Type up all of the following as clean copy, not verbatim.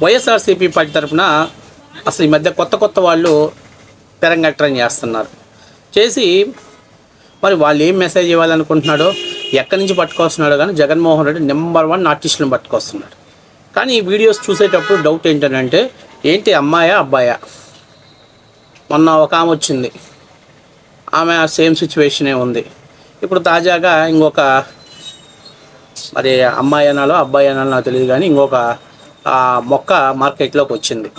YSRCP party తరఫున అసలు ఈ మధ్య కొత్త వాళ్ళు తెరంగట్రం చేస్తున్నారు. చేసి మరి వాళ్ళు ఏం మెసేజ్ ఇవ్వాలనుకుంటున్నాడో, ఎక్కడి నుంచి పట్టుకొస్తున్నాడో కానీ జగన్మోహన్ రెడ్డి నెంబర్ 1 ఆర్టిస్టులను పట్టుకొస్తున్నాడు. కానీ ఈ వీడియోస్ చూసేటప్పుడు డౌట్ ఏంటంటే, ఏంటి అమ్మాయా అబ్బాయా? మొన్న ఒక ఆమె వచ్చింది, ఆమె సేమ్ సిచ్యువేషనే ఉంది. ఇప్పుడు తాజాగా ఇంకొక, మరి అమ్మాయి అనాలో అబ్బాయి అనాలో నాకు తెలియదు కానీ, ఇంకొక మొక్క మార్కెట్లోకి వచ్చింది.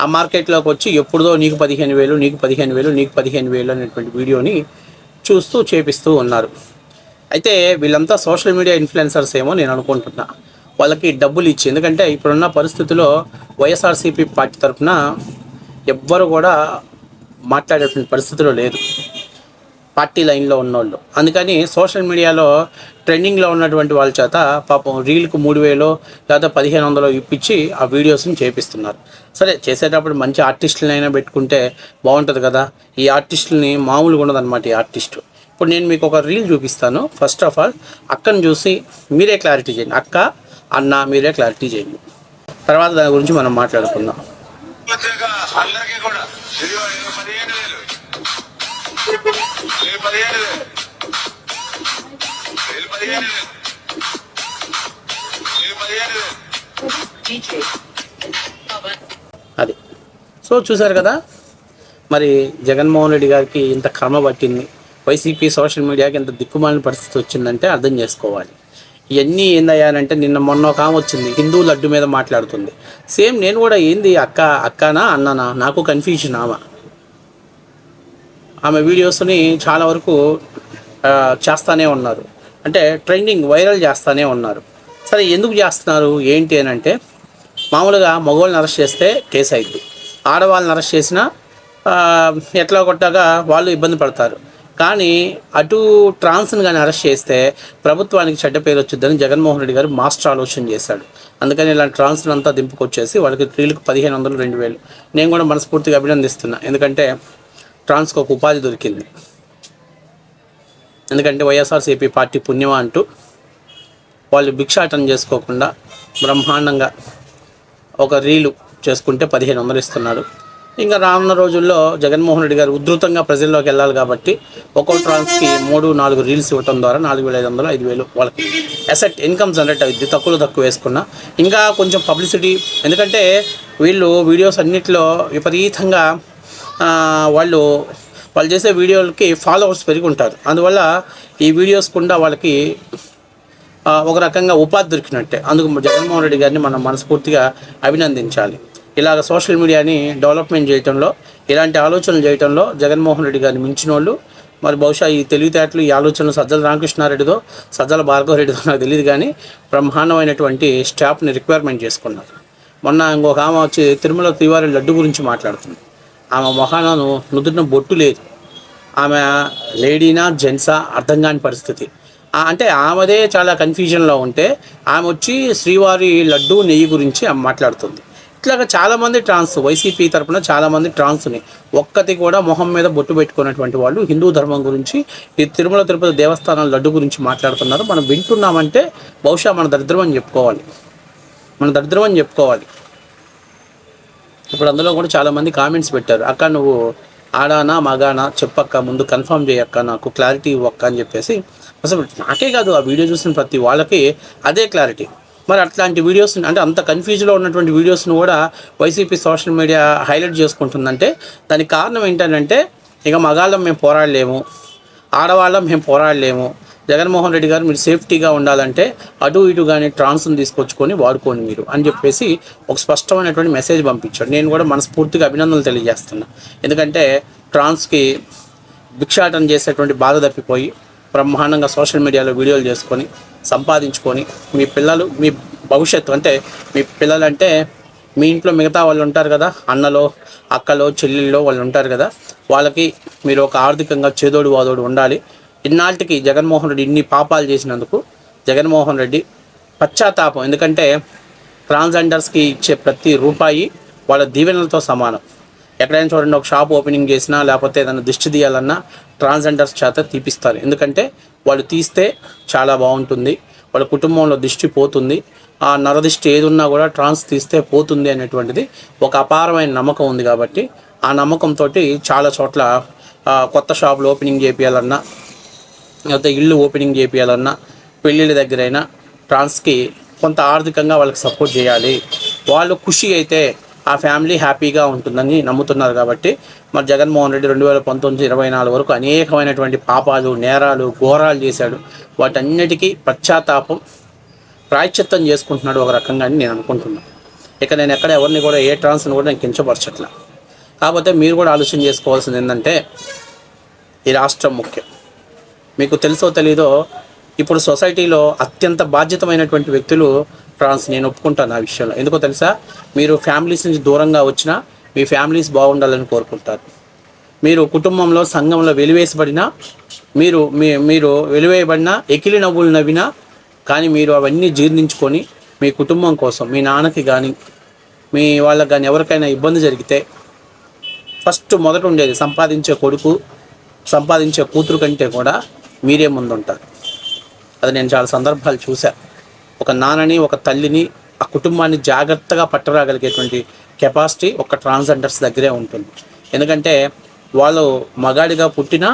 ఆ మార్కెట్లోకి వచ్చి ఎప్పుడుదో నీకు 15,000 నీకు 15,000 నీకు 15,000 అనేటువంటి వీడియోని చూస్తూ చేపిస్తూ ఉన్నారు. అయితే వీళ్ళంతా సోషల్ మీడియా ఇన్ఫ్లుయెన్సర్స్ ఏమో నేను అనుకుంటున్నా. వాళ్ళకి డబ్బులు ఇచ్చి, ఎందుకంటే ఇప్పుడున్న పరిస్థితుల్లో వైఎస్ఆర్సీపీ పార్టీ తరఫున ఎవ్వరు కూడా మాట్లాడేటువంటి పరిస్థితిలో లేదు పార్టీ లైన్లో ఉన్నోళ్ళు. అందుకని సోషల్ మీడియాలో ట్రెండింగ్లో ఉన్నటువంటి వాళ్ళ చేత పాపం రీల్కు 3,000 లేదా 1,500 ఇప్పించి ఆ వీడియోస్ని చేపిస్తున్నారు. సరే, చేసేటప్పుడు మంచి ఆర్టిస్టులనైనా పెట్టుకుంటే బాగుంటుంది కదా. ఈ ఆర్టిస్టులని మామూలుగా ఉండదన్నమాట ఈ ఆర్టిస్టు. ఇప్పుడు నేను మీకు ఒక రీల్ చూపిస్తాను. ఫస్ట్ ఆఫ్ ఆల్ అక్కను చూసి మీరే క్లారిటీ చేయండి. అక్క, అన్న మీరే క్లారిటీ చేయండి. తర్వాత దాని గురించి మనం మాట్లాడుకుందాం. అది సో చూసారు కదా, మరి జగన్మోహన్ రెడ్డి గారికి ఇంత కర్మ పట్టింది, వైసీపీ సోషల్ మీడియాకి ఇంత దిక్కుమాలిన పరిస్థితి వచ్చిందంటే అర్థం చేసుకోవాలి. ఇవన్నీ ఏందయ్యానంటే, నిన్న మొన్న ఒక ఆమె వచ్చింది, హిందూ లడ్డు మీద మాట్లాడుతుంది. సేమ్ నేను కూడా ఏంది అక్కనా అన్ననా నాకు కన్ఫ్యూజన్. ఆమె వీడియోస్ని చాలా వరకు చేస్తూనే ఉన్నారు, అంటే ట్రెండింగ్ వైరల్ చేస్తూనే ఉన్నారు. సరే, ఎందుకు చేస్తున్నారు ఏంటి అని అంటే, మామూలుగా మగవాళ్ళని అరెస్ట్ చేస్తే కేసు అయింది, ఆడవాళ్ళని అరెస్ట్ చేసినా ఎట్లా కొట్టాగా వాళ్ళు ఇబ్బంది పడతారు. కానీ అటు ట్రాన్స్ని కానీ అరెస్ట్ చేస్తే ప్రభుత్వానికి చెడ్డ పేరు వచ్చిందని జగన్మోహన్ రెడ్డి గారు మాస్టర్ ఆలోచన చేశాడు. అందుకని ఇలాంటి ట్రాన్స్ని అంతా దింపుకొచ్చేసి వాళ్ళకి స్త్రీలకు 1,500 2,000 నేను కూడా మనస్ఫూర్తిగా అభినందిస్తున్నా. ఎందుకంటే ట్రాన్స్కి ఒక ఉపాధి దొరికింది. ఎందుకంటే వైఎస్ఆర్సీపీ పార్టీ పుణ్యమా అంటూ వాళ్ళు భిక్షాటన చేసుకోకుండా బ్రహ్మాండంగా ఒక రీలు చేసుకుంటే 1,500 ఇస్తున్నాడు. ఇంకా రానున్న రోజుల్లో జగన్మోహన్ రెడ్డి గారు ఉధృతంగా ప్రజల్లోకి వెళ్ళాలి కాబట్టి ఒక్కో ట్రాన్స్కి 3-4 రీల్స్ ఇవ్వడం ద్వారా 4,500 5,000 వాళ్ళకి అసెట్ ఇన్కమ్ జనరేట్ అవుద్ది. తక్కువ వేసుకున్నా ఇంకా కొంచెం పబ్లిసిటీ. ఎందుకంటే వీళ్ళు వీడియోస్ అన్నింటిలో విపరీతంగా వాళ్ళు చేసే వీడియోలకి ఫాలోవర్స్ పెరిగి ఉంటారు. అందువల్ల ఈ వీడియోస్ కూడా వాళ్ళకి ఒక రకంగా ఉపాధి దొరికినట్టే. అందుకు జగన్మోహన్ రెడ్డి గారిని మనం మనస్ఫూర్తిగా అభినందించాలి. ఇలాగ సోషల్ మీడియాని డెవలప్మెంట్ చేయడంలో, ఇలాంటి ఆలోచనలు చేయడంలో జగన్మోహన్ రెడ్డి గారిని మించిన వాళ్ళు మరి బహుశా ఈ తెలివితేటలు, ఈ ఆలోచనలు సజ్జల రామకృష్ణారెడ్డిదో సజ్జల భార్గవరెడ్డిదో నాకు తెలియదు, కానీ బ్రహ్మాండమైనటువంటి స్టాఫ్ని రిక్వైర్మెంట్ చేసుకున్నారు. మొన్న ఇంకొక ఆమె వచ్చి తిరుమల శ్రీవారి లడ్డు గురించి మాట్లాడుతుంది. ఆమె మొహాన నుదుటిన బొట్టు లేదు. ఆమె లేడీనా జెంట్సా అర్థం కాని పరిస్థితి. అంటే ఆమెదే చాలా కన్ఫ్యూజన్లో ఉంటే ఆమె వచ్చి శ్రీవారి లడ్డు నెయ్యి గురించి ఆమె మాట్లాడుతుంది. ఇట్లాగా చాలామంది ట్రాన్స్, వైసీపీ తరఫున చాలామంది ట్రాన్స్ని ఒక్కటి కూడా మొహం మీద బొట్టు పెట్టుకున్నటువంటి వాళ్ళు హిందూ ధర్మం గురించి, ఈ తిరుమల తిరుపతి దేవస్థానం లడ్డు గురించి మాట్లాడుతున్నారు. మనం వింటున్నామంటే బహుశా మన దరిద్రం అని చెప్పుకోవాలి. ఇప్పుడు అందులో కూడా చాలామంది కామెంట్స్ పెట్టారు, అక్క నువ్వు ఆడానా మగానా చెప్పక్క, ముందు కన్ఫర్మ్ చేయక్క, నాకు క్లారిటీ ఇవ్వక్క అని చెప్పేసి. అసలు నాకే కాదు, ఆ వీడియో చూసిన ప్రతి వాళ్ళకి అదే క్లారిటీ. మరి అట్లాంటి వీడియోస్, అంటే అంత కన్ఫ్యూజ్లో ఉన్నటువంటి వీడియోస్ను కూడా వైసీపీ సోషల్ మీడియా హైలైట్ చేసుకుంటుందంటే దానికి కారణం ఏంటంటే, ఇక మగాళ్ళం మేము పోరాడలేము, ఆడవాళ్ళం మేము పోరాడలేము, జగన్మోహన్ రెడ్డి గారు మీరు సేఫ్టీగా ఉండాలంటే అటు ఇటు కానీ ట్రాన్స్ని తీసుకొచ్చుకొని వాడుకోండి మీరు అని చెప్పేసి ఒక స్పష్టమైనటువంటి మెసేజ్ పంపించాడు. నేను కూడా మనస్ఫూర్తిగా అభినందనలు తెలియజేస్తున్నా. ఎందుకంటే ట్రాన్స్కి భిక్షాటన చేసేటువంటి బాధ తప్పిపోయి బ్రహ్మాండంగా సోషల్ మీడియాలో వీడియోలు చేసుకొని సంపాదించుకొని మీ పిల్లలు, మీ భవిష్యత్తు, అంటే మీ పిల్లలంటే మీ ఇంట్లో మిగతా వాళ్ళు ఉంటారు కదా, అన్నలో అక్కలో చెల్లెల్లో వాళ్ళు ఉంటారు కదా, వాళ్ళకి మీరు ఒక ఆర్థికంగా చేదోడు వాదోడు ఉండాలి. ఇన్నాళ్ళకి జగన్మోహన్ రెడ్డి ఇన్ని పాపాలు చేసినందుకు జగన్మోహన్ రెడ్డి పశ్చాత్తాపం. ఎందుకంటే ట్రాన్స్జెండర్స్కి ఇచ్చే ప్రతి రూపాయి వాళ్ళ దీవెనలతో సమానం. ఎక్కడైనా చూడండి, ఒక షాప్ ఓపెనింగ్ చేసినా లేకపోతే ఏదైనా దిష్టి తీయాలన్నా ట్రాన్స్జెండర్స్ చేత తీపిస్తారు. ఎందుకంటే వాళ్ళు తీస్తే చాలా బాగుంటుంది, వాళ్ళ కుటుంబంలో దిష్టి పోతుంది, ఆ నరదిష్టి ఏది ఉన్నా కూడా ట్రాన్స్ తీస్తే పోతుంది అనేటువంటిది ఒక అపారమైన నమ్మకం ఉంది. కాబట్టి ఆ నమ్మకంతో చాలా చోట్ల కొత్త షాపులు ఓపెనింగ్ చేపియాలన్నా, లేకపోతే ఇల్లు ఓపెనింగ్ చేపియాలన్నా, పెళ్ళిళ్ళ దగ్గరైనా ట్రాన్స్కి కొంత ఆర్థికంగా వాళ్ళకి సపోర్ట్ చేయాలి. వాళ్ళు ఖుషి అయితే ఆ ఫ్యామిలీ హ్యాపీగా ఉంటుందని నమ్ముతున్నారు. కాబట్టి మరి జగన్మోహన్ రెడ్డి 2019-24 వరకు అనేకమైనటువంటి పాపాలు, నేరాలు, ఘోరాలు చేశాడు. వాటన్నిటికీ పశ్చాత్తాపం, ప్రాయశ్చిత్తం చేసుకుంటున్నాడు ఒక రకంగా అని నేను అనుకుంటున్నాను. ఇక నేను ఎక్కడ ఎవరిని కూడా ఏ ట్రాన్స్ని కూడా నేను కించపరచట్లా. కాకపోతే మీరు కూడా ఆలోచన చేసుకోవాల్సింది ఏంటంటే ఈ రాష్ట్రం ముఖ్యం. మీకు తెలుసో తెలీదో ఇప్పుడు సొసైటీలో అత్యంత బాధ్యతమైనటువంటి వ్యక్తులు ట్రాన్స్. నేను ఒప్పుకుంటాను ఆ విషయంలో. ఎందుకో తెలుసా, మీరు ఫ్యామిలీస్ నుంచి దూరంగా వచ్చినా మీ ఫ్యామిలీస్ బాగుండాలని కోరుకుంటారు. మీరు కుటుంబంలో, సంఘంలో వెలివేసబడినా, మీరు వెలివేయబడినా, ఎకిలి నవ్వులు నవ్వినా కానీ మీరు అవన్నీ జీర్ణించుకొని మీ కుటుంబం కోసం, మీ నాన్నకి కానీ మీ వాళ్ళకి కానీ ఎవరికైనా ఇబ్బంది జరిగితే ఫస్ట్ మొదట ఉండేది సంపాదించే కొడుకు, సంపాదించే కూతురు కంటే కూడా మీరే ముందుంటారు. అది నేను చాలా సందర్భాలు చూశాను. ఒక నాన్నని, ఒక తల్లిని, ఆ కుటుంబాన్ని జాగ్రత్తగా పట్టరాగలిగేటువంటి కెపాసిటీ ఒక ట్రాన్స్జెండర్స్ దగ్గరే ఉంటుంది. ఎందుకంటే వాళ్ళు మగాడిగా పుట్టినా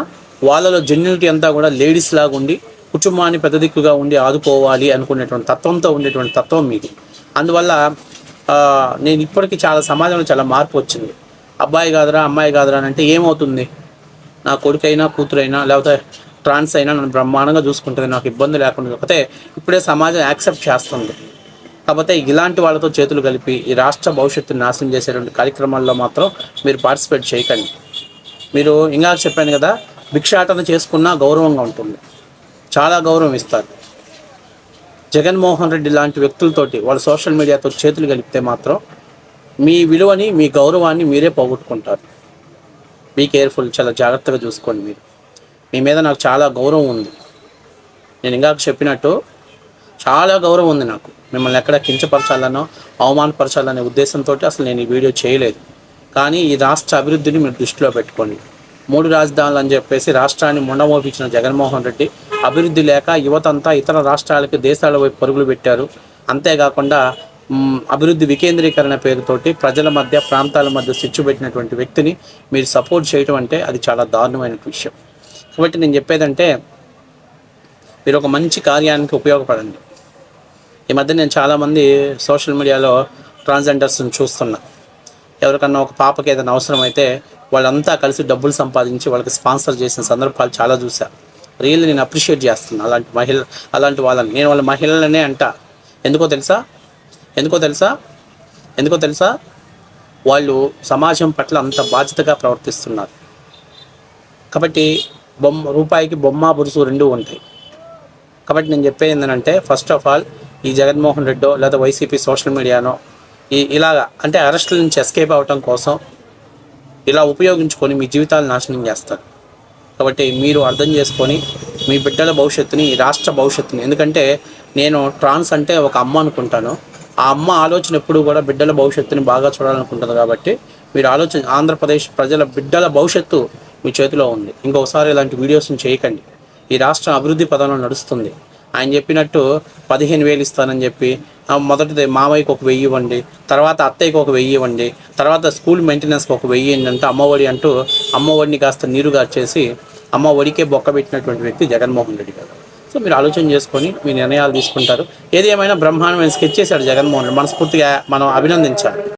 వాళ్ళలో జెన్యునిటీ అంతా కూడా లేడీస్ లాగా ఉండి కుటుంబాన్ని పెద్ద దిక్కుగా ఉండి ఆదుకోవాలి అనుకునేటువంటి తత్వంతో ఉండేటువంటి తత్వం మీది. అందువల్ల నేను ఇప్పటికీ చాలా సమాజంలో చాలా మార్పు వచ్చింది. అబ్బాయి కాదురా, అమ్మాయి కాదురా అని అంటే ఏమవుతుంది, నా కొడుకైనా కూతురైనా లేకపోతే ట్రాన్స్ అయినా నన్ను బ్రహ్మాండంగా చూసుకుంటుంది, నాకు ఇబ్బంది లేకుండా. కాకపోతే ఇప్పుడే సమాజం యాక్సెప్ట్ చేస్తుంది. కాకపోతే ఇలాంటి వాళ్ళతో చేతులు కలిపి ఈ రాష్ట్ర భవిష్యత్తుని నాశనం చేసేటువంటి కార్యక్రమాల్లో మాత్రం మీరు పార్టిసిపేట్ చేయకండి. మీరు ఇంకా చెప్పాను కదా, భిక్షాటన చేసుకున్నా గౌరవంగా ఉంటుంది, చాలా గౌరవం ఇస్తారు. జగన్మోహన్ రెడ్డి లాంటి వ్యక్తులతోటి వాళ్ళు సోషల్ మీడియాతో చేతులు కలిపితే మాత్రం మీ విలువని, మీ గౌరవాన్ని మీరే పోగొట్టుకుంటారు. బీ కేర్ఫుల్, చాలా జాగ్రత్తగా చూసుకోండి. మీ మీద నాకు చాలా గౌరవం ఉంది. నేను ఇంకా చెప్పినట్టు చాలా గౌరవం ఉంది నాకు. మిమ్మల్ని ఎక్కడ కించపరచాలనో అవమానపరచాలనే ఉద్దేశంతో అసలు నేను ఈ వీడియో చేయలేదు. కానీ ఈ రాష్ట్ర అభివృద్ధిని మీరు దృష్టిలో పెట్టుకోండి. 3 రాజధానులు అని చెప్పేసి రాష్ట్రాన్ని ముండమోపించిన జగన్మోహన్ రెడ్డి అభివృద్ధి లేక యువతంతా ఇతర రాష్ట్రాలకి, దేశాల వైపు పరుగులు పెట్టారు. అంతేకాకుండా అభివృద్ధి వికేంద్రీకరణ పేరుతోటి ప్రజల మధ్య, ప్రాంతాల మధ్య స్విచ్ పెట్టినటువంటి వ్యక్తిని మీరు సపోర్ట్ చేయటం అంటే అది చాలా దారుణమైన విషయం. కాబట్టి నేను చెప్పేదంటే మీరు ఒక మంచి కార్యానికి ఉపయోగపడండి. ఈ మధ్య నేను చాలామంది సోషల్ మీడియాలో ట్రాన్స్జెండర్స్ని చూస్తున్నా. ఎవరికన్నా ఒక పాపకి ఏదైనా అవసరం అయితే వాళ్ళంతా కలిసి డబ్బులు సంపాదించి వాళ్ళకి స్పాన్సర్ చేసిన సందర్భాలు చాలా చూసా. రియల్లీ నేను అప్రిషియేట్ చేస్తున్నాను అలాంటి వాళ్ళని. నేను వాళ్ళ మహిళలనే అంట. ఎందుకో తెలుసా వాళ్ళు సమాజం పట్ల అంత బాధ్యతగా ప్రవర్తిస్తున్నారు. కాబట్టి రూపాయికి బొమ్మ, బురుసు రెండూ ఉంటాయి. కాబట్టి నేను చెప్పేది ఏంటంటే, ఫస్ట్ ఆఫ్ ఆల్ ఈ జగన్మోహన్ రెడ్డో లేదా వైసీపీ సోషల్ మీడియానో ఇలాగా అంటే అరెస్టుల నుంచి ఎస్కేప్ అవ్వటం కోసం ఇలా ఉపయోగించుకొని మీ జీవితాలు నాశనం చేస్తారు. కాబట్టి మీరు అర్థం చేసుకొని మీ బిడ్డల భవిష్యత్తుని, ఈ రాష్ట్ర భవిష్యత్తుని, ఎందుకంటే నేను ట్రాన్స్ అంటే ఒక అమ్మ అనుకుంటాను. ఆ అమ్మ ఆలోచన ఎప్పుడు కూడా బిడ్డల భవిష్యత్తుని బాగా చూడాలనుకుంటుంది. కాబట్టి మీరు ఆంధ్రప్రదేశ్ ప్రజల బిడ్డల భవిష్యత్తు మీ చేతిలో ఉంది. ఇంకొకసారి ఇలాంటి వీడియోస్ని చేయకండి. ఈ రాష్ట్రం అభివృద్ధి పదంలో నడుస్తుంది. ఆయన చెప్పినట్టు 15,000 ఇస్తానని చెప్పి మొదటిది మామయ్యకి 1,000 ఇవ్వండి, తర్వాత అత్తయ్యకి 1,000 ఇవ్వండి, తర్వాత స్కూల్ మెయింటెనెన్స్కి 1,000 ఏంటంటే అమ్మఒడి అంటూ అమ్మఒడిని కాస్త నీరుగా చేసి అమ్మఒడికే బొక్క పెట్టినటువంటి వ్యక్తి జగన్మోహన్ రెడ్డి గారు. సో మీరు ఆలోచన చేసుకొని మీ నిర్ణయాలు తీసుకుంటారు. ఏది ఏమైనా బ్రహ్మాండమైన స్కెచ్ చేశాడు జగన్మోహన్ రెడ్డి. మనస్ఫూర్తిగా మనం అభినందించాలి.